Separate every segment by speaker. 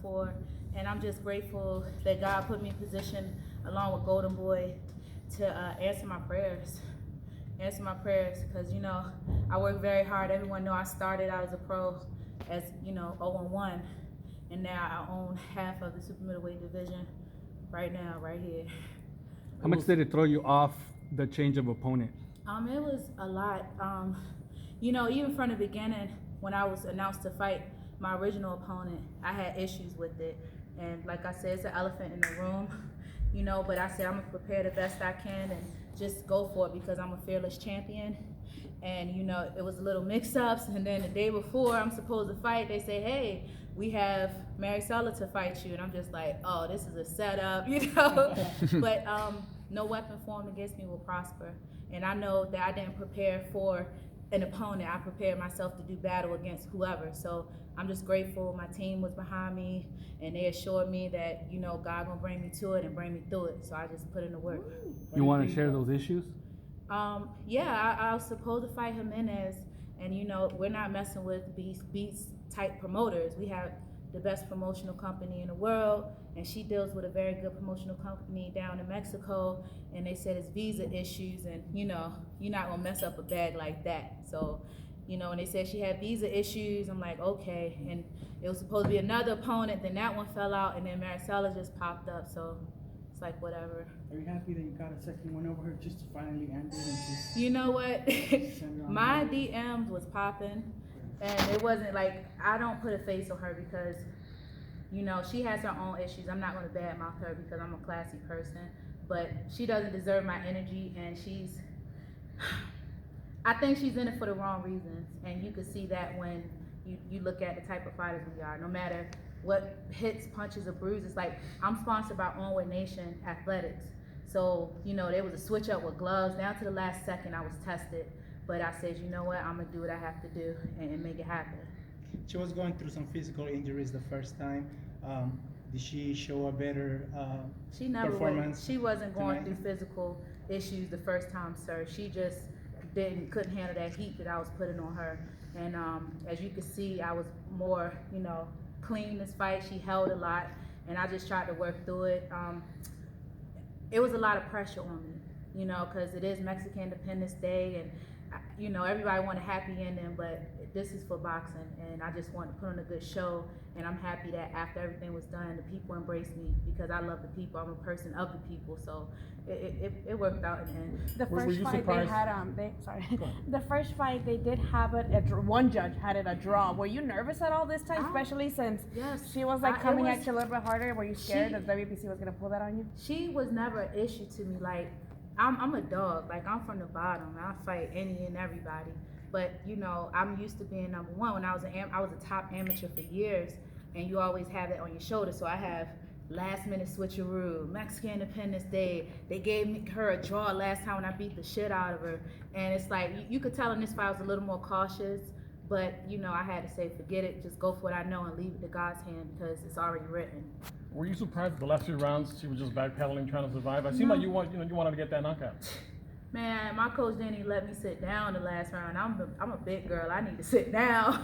Speaker 1: before, and I'm just grateful that God put me in position along with Golden Boy to answer my prayers. Answer my prayers, because you know I work very hard. Everyone know I started out as a pro as 0-1, and now I own half of the super middleweight division right now, right here.
Speaker 2: How much did it throw you off the change of opponent?
Speaker 1: It was a lot. Even from the beginning, when I was announced to fight my original opponent, I had issues with it. And like I said, it's an elephant in the room, but I said I'm gonna prepare the best I can and just go for it because I'm a fearless champion. And it was a little mix-ups, and then the day before I'm supposed to fight, they say, hey, we have Maricela to fight you, and I'm just like, oh, this is a setup, But no weapon formed against me will prosper, and I know that I didn't prepare for an opponent. I prepared myself to do battle against whoever. So I'm just grateful. My team was behind me, and they assured me that God gonna bring me to it and bring me through it. So I just put in the work.
Speaker 2: You want to share those issues?
Speaker 1: I was supposed to fight Jimenez, and we're not messing with beats type promoters. We have the best promotional company in the world, and she deals with a very good promotional company down in Mexico, and they said it's visa issues, and you're not gonna mess up a bag like that. So and they said she had visa issues. I'm like, okay, and it was supposed to be another opponent, then that one fell out, and then Maricela just popped up, so it's like whatever.
Speaker 3: Are you happy that you got a second one over her just to finally end it and just
Speaker 1: You know what?
Speaker 3: send her on
Speaker 1: My
Speaker 3: her way?
Speaker 1: DMs was popping, and it wasn't like I don't put a face on her because she has her own issues. I'm not going to badmouth her because I'm a classy person, but she doesn't deserve my energy, and I think she's in it for the wrong reasons, and you can see that when you look at the type of fighters we are. No matter what hits, punches, or bruises, like I'm sponsored by Onward Nation Athletics, so there was a switch up with gloves. Down to the last second, I was tested, but I said, you know what, I'm gonna do what I have to do and make it happen.
Speaker 3: She was going through some physical injuries the first time. Did she show a better
Speaker 1: She never
Speaker 3: performance?
Speaker 1: was. She wasn't going
Speaker 3: tonight?
Speaker 1: through physical issues the first time, sir. She just couldn't handle that heat that I was putting on her. And as you can see, I was more, clean this fight. She held a lot, and I just tried to work through it. It was a lot of pressure on me, because it is Mexican Independence Day, and everybody want a happy ending, but this is for boxing, and I just wanted to put on a good show, and I'm happy that after everything was done, the people embraced me because I love the people. I'm a person of the people, so it worked out in the end.
Speaker 4: The
Speaker 2: Were
Speaker 4: first
Speaker 2: you
Speaker 4: fight
Speaker 2: surprised?
Speaker 4: they had, the first fight they did have it. One judge had it a draw. Were you nervous at all this time, especially since
Speaker 1: Yes.
Speaker 4: she was like
Speaker 1: It
Speaker 4: coming
Speaker 1: was-
Speaker 4: at you a little bit harder? Were you scared that WBC was gonna pull that on you?
Speaker 1: She was never an issue to me. Like I'm a dog. Like I'm from the bottom. I fight any and everybody. But I'm used to being number one. When I was a top amateur for years, and you always have that on your shoulder. So I have last minute switcheroo, Mexican Independence Day. They gave her a draw last time when I beat the shit out of her, and it's like you could tell in this fight I was a little more cautious. But I had to say, forget it. Just go for what I know and leave it to God's hand because it's already written.
Speaker 2: Were you surprised the last few rounds she was just backpedaling, trying to survive? It seemed like you wanted to get that knockout.
Speaker 1: Man, my coach didn't even let me sit down the last round. I'm a big girl. I need to sit down.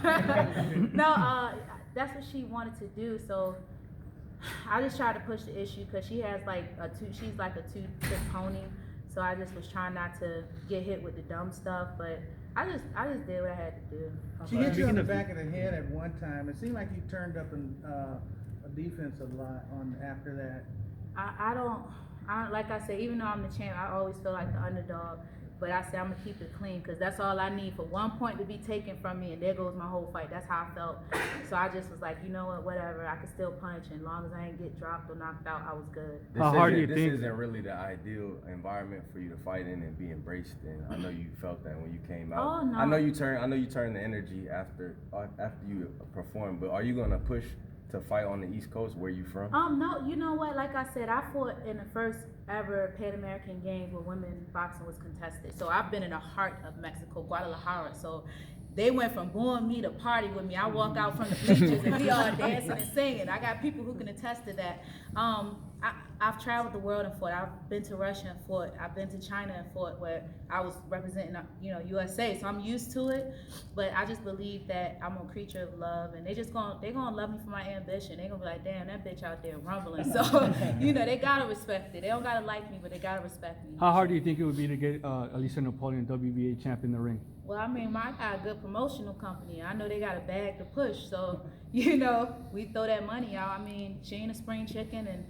Speaker 1: No, that's what she wanted to do. So I just tried to push the issue because she has she's like a two-trick pony. So I just was trying not to get hit with the dumb stuff, but I just did what I had to do.
Speaker 5: She hit you on the back of the head at one time. It seemed like you turned up in a defense a lot after that.
Speaker 1: I don't like I said, even though I'm the champ, I always feel like the underdog. But I said I'm gonna keep it clean because that's all I need for one point to be taken from me, and there goes my whole fight. That's how I felt. So I just was like, you know what, whatever. I can still punch, and as long as I ain't get dropped or knocked out, I was good.
Speaker 2: How hard do you
Speaker 6: this
Speaker 2: think?
Speaker 6: isn't really the ideal environment for you to fight in and be embraced in. I know you felt that when you came out.
Speaker 1: Oh, no.
Speaker 6: I know you turned the energy after you performed, but are you gonna push to fight on the East Coast? Where you from?
Speaker 1: No, you know what? Like I said, I fought in the first ever Pan American Games where women boxing was contested. So I've been in the heart of Mexico, Guadalajara. So they went from booing me to party with me. I walk out from the bleachers and we all dancing and singing. I got people who can attest to that. I've traveled the world and fought. I've been to Russia and fought. I've been to China and fought, where I was representing, USA. So I'm used to it. But I just believe that I'm a creature of love, and they're gonna love me for my ambition. They're gonna be like, damn, that bitch out there rumbling. So they gotta respect it. They don't gotta like me, but they gotta respect me.
Speaker 7: How hard do you think it would be to get Elisa Napoleon, WBA champ, in the ring?
Speaker 1: Well, I mean, I got a good promotional company. I know they got a bag to push, so we throw that money out. I mean, she ain't a spring chicken, and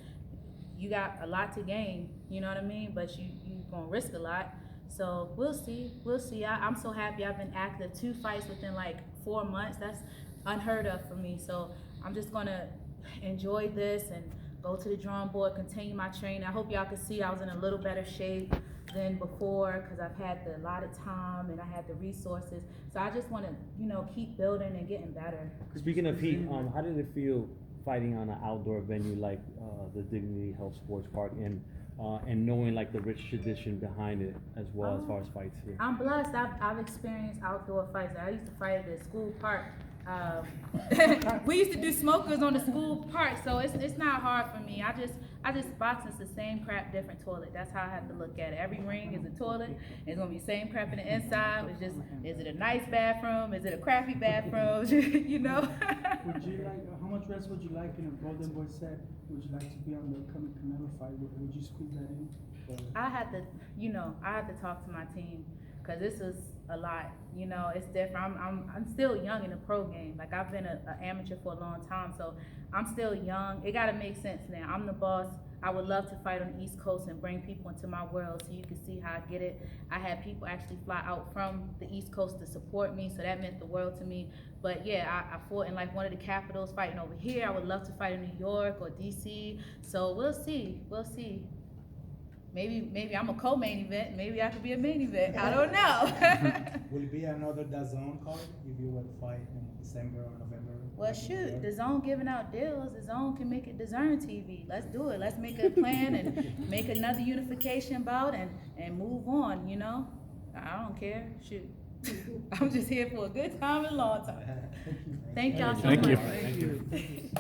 Speaker 1: you got a lot to gain. You know what I mean? But you gonna risk a lot. So we'll see. I'm so happy. I've been active 2 fights within like 4 months. That's unheard of for me. So I'm just gonna enjoy this and go to the drawing board, continue my training. I hope y'all can see I was in a little better shape than before, because I've had a lot of time and I had the resources. So I just want to, keep building and getting better.
Speaker 8: Speaking of heat, how did it feel fighting on an outdoor venue like the Dignity Health Sports Park, and knowing like the rich tradition behind it as well, as far as fights here?
Speaker 1: I'm blessed. I've experienced outdoor fights. I used to fight at the school park. We used to do smokers on the school park, so it's not hard for me. I just boxing's the same crap, different toilet. That's how I have to look at it. Every ring is a toilet. It's gonna be the same crap in the inside. It's just, is it a nice bathroom? Is it a crappy bathroom?
Speaker 3: Would you like, how much rest would you like in a Golden Boy set? Would you like to be on the upcoming Canelo fight? Would you squeeze that in?
Speaker 1: I had to talk to my team, because this is a lot. It's different. I'm still young in the pro game. Like, I've been an amateur for a long time, so I'm still young. It gotta make sense now. I'm the boss. I would love to fight on the East Coast and bring people into my world so you can see how I get it. I had people actually fly out from the East Coast to support me, so that meant the world to me. But yeah, I fought in like one of the capitals fighting over here. I would love to fight in New York or DC. So we'll see. Maybe I'm a co-main event. Maybe I could be a main event. I don't know.
Speaker 3: Will it be another DAZN card if you were to fight in December or November?
Speaker 1: Well, shoot, DAZN giving out deals. DAZN can make it DAZN TV. Let's do it. Let's make a plan and make another unification bout and move on, I don't care. Shoot. I'm just here for a good time and a long time. Thank y'all so much.
Speaker 2: Thank you.
Speaker 5: Thank you.